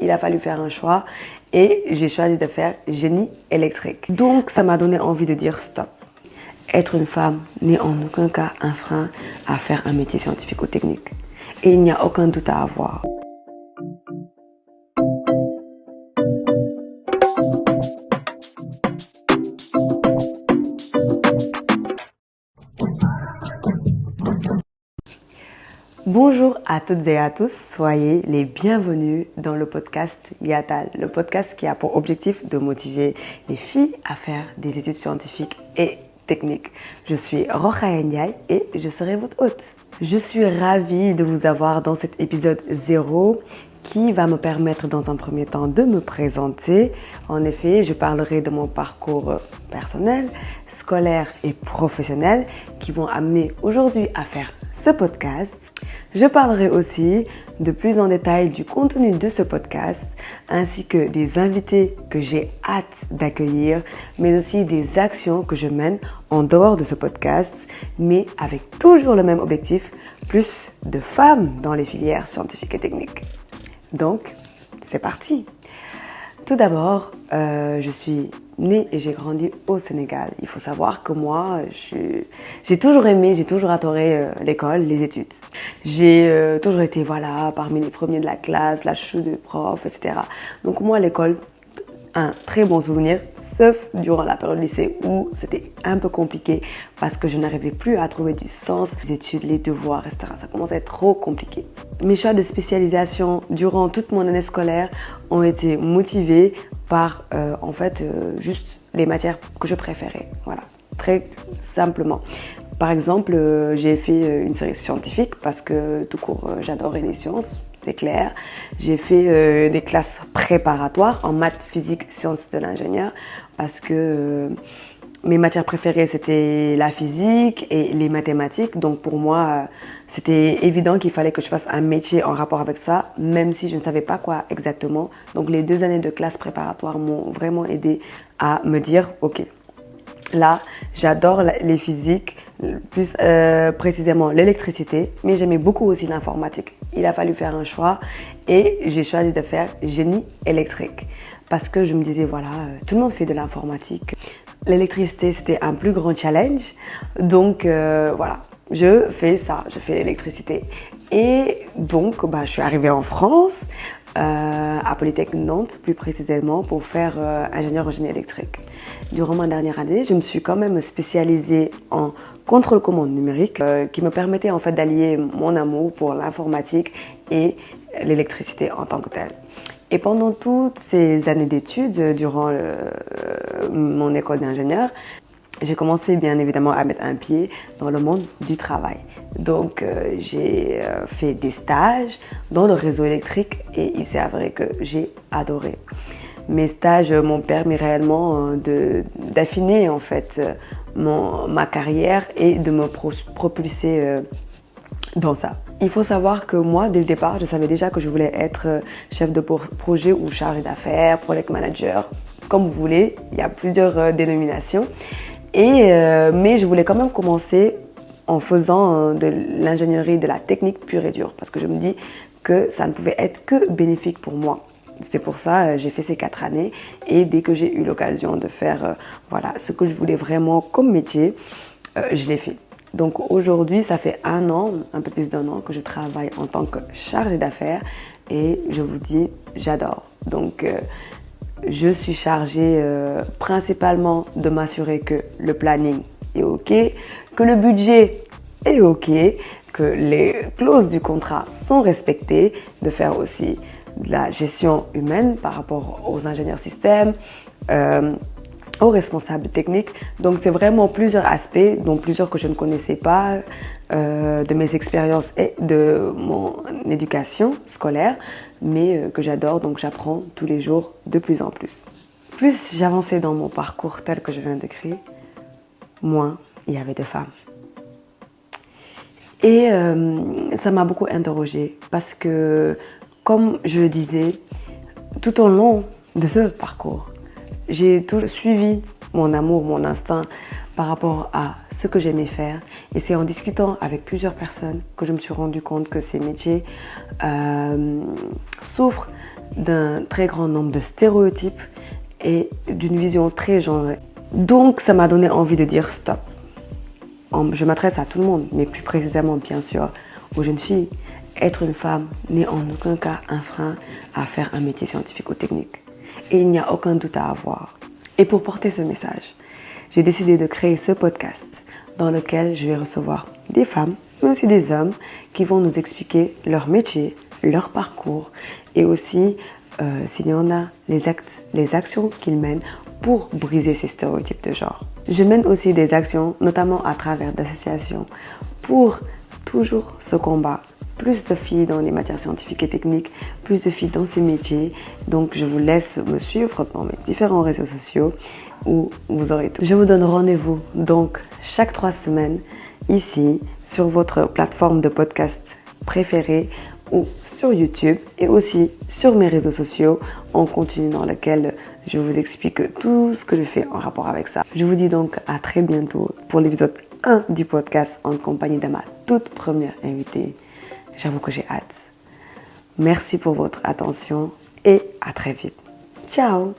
il a fallu faire un choix et j'ai choisi de faire génie électrique. Donc ça m'a donné envie de dire stop. Être une femme n'est en aucun cas un frein à faire un métier scientifique ou technique. Et il n'y a aucun doute à avoir. Bonjour à toutes et à tous, soyez les bienvenus dans le podcast Yatal, le podcast qui a pour objectif de motiver les filles à faire des études scientifiques et techniques. Je suis Rokhaya Ndiaye et je serai votre hôte. Je suis ravie de vous avoir dans cet épisode 0 qui va me permettre dans un premier temps de me présenter. En effet, je parlerai de mon parcours personnel, scolaire et professionnel qui vont amener aujourd'hui à faire ce podcast. Je parlerai aussi de plus en détail du contenu de ce podcast ainsi que des invités que j'ai hâte d'accueillir, mais aussi des actions que je mène en dehors de ce podcast, mais avec toujours le même objectif, plus de femmes dans les filières scientifiques et techniques. Donc, c'est parti! Tout d'abord, je suis née et j'ai grandi au Sénégal. Il faut savoir que moi, j'ai toujours aimé, j'ai toujours adoré l'école, les études. J'ai toujours été parmi les premiers de la classe, la chouchou du prof, etc. Donc moi, l'école, un très bon souvenir, sauf durant la période lycée où c'était un peu compliqué parce que je n'arrivais plus à trouver du sens, les études, les devoirs, etc. Ça commençait à être trop compliqué. Mes choix de spécialisation durant toute mon année scolaire ont été motivés par juste les matières que je préférais. Voilà, très simplement. Par exemple, j'ai fait une série scientifique parce que tout court, j'adorais les sciences. C'est clair. J'ai fait des classes préparatoires en maths, physique, sciences de l'ingénieur parce que mes matières préférées c'était la physique et les mathématiques. Donc pour moi, c'était évident qu'il fallait que je fasse un métier en rapport avec ça, même si je ne savais pas quoi exactement. Donc les 2 années de classe préparatoire m'ont vraiment aidé à me dire ok, là j'adore les physiques, plus précisément l'électricité, mais j'aimais beaucoup aussi l'informatique. Il a fallu faire un choix et j'ai choisi de faire génie électrique parce que je me disais tout le monde fait de l'informatique. L'électricité c'était un plus grand challenge, donc je fais ça, je fais l'électricité. Et donc je suis arrivée en France, à Polytechnique Nantes plus précisément pour faire ingénieur en génie électrique. Durant ma dernière année, je me suis quand même spécialisée en contrôle-commande numérique qui me permettait en fait d'allier mon amour pour l'informatique et l'électricité en tant que telle. Et pendant toutes ces années d'études, durant mon école d'ingénieur, j'ai commencé bien évidemment à mettre un pied dans le monde du travail. Donc j'ai fait des stages dans le réseau électrique et il s'est avéré que j'ai adoré. Mes stages m'ont permis réellement d'affiner en fait ma carrière et de me propulser dans ça. Il faut savoir que moi, dès le départ, je savais déjà que je voulais être chef de projet ou chargé d'affaires, project manager, comme vous voulez. Il y a plusieurs dénominations. Mais je voulais quand même commencer en faisant de l'ingénierie, de la technique pure et dure, parce que je me dis que ça ne pouvait être que bénéfique pour moi. C'est pour ça que j'ai fait ces 4 années et dès que j'ai eu l'occasion de faire ce que je voulais vraiment comme métier, je l'ai fait. Donc aujourd'hui, ça fait 1 an, un peu plus d'1 an que je travaille en tant que chargée d'affaires et je vous dis, j'adore. Donc je suis chargée principalement de m'assurer que le planning est OK, que le budget est OK, que les clauses du contrat sont respectées, de faire aussi de la gestion humaine par rapport aux ingénieurs système, aux responsables techniques. Donc c'est vraiment plusieurs aspects, dont plusieurs que je ne connaissais pas, de mes expériences et de mon éducation scolaire, mais que j'adore, donc j'apprends tous les jours de plus en plus. Plus j'avançais dans mon parcours tel que je viens de décrire, moins il y avait de femmes. Et ça m'a beaucoup interrogée parce que, comme je le disais, tout au long de ce parcours, j'ai toujours suivi mon amour, mon instinct par rapport à ce que j'aimais faire. Et c'est en discutant avec plusieurs personnes que je me suis rendu compte que ces métiers souffrent d'un très grand nombre de stéréotypes et d'une vision très genrée. Donc ça m'a donné envie de dire stop. Je m'adresse à tout le monde, mais plus précisément bien sûr aux jeunes filles. Être une femme n'est en aucun cas un frein à faire un métier scientifique ou technique. Et il n'y a aucun doute à avoir. Et pour porter ce message, j'ai décidé de créer ce podcast dans lequel je vais recevoir des femmes, mais aussi des hommes qui vont nous expliquer leur métier, leur parcours et aussi, s'il y en a, les actions qu'ils mènent pour briser ces stéréotypes de genre. Je mène aussi des actions, notamment à travers d'associations, pour toujours ce combat. Plus de filles dans les matières scientifiques et techniques, plus de filles dans ces métiers. Donc je vous laisse me suivre dans mes différents réseaux sociaux où vous aurez tout. Je vous donne rendez-vous donc chaque 3 semaines ici sur votre plateforme de podcast préférée ou sur YouTube et aussi sur mes réseaux sociaux en continu dans lequel je vous explique tout ce que je fais en rapport avec ça. Je vous dis donc à très bientôt pour l'épisode 1 du podcast en compagnie de ma toute première invitée. J'avoue que j'ai hâte. Merci pour votre attention et à très vite. Ciao!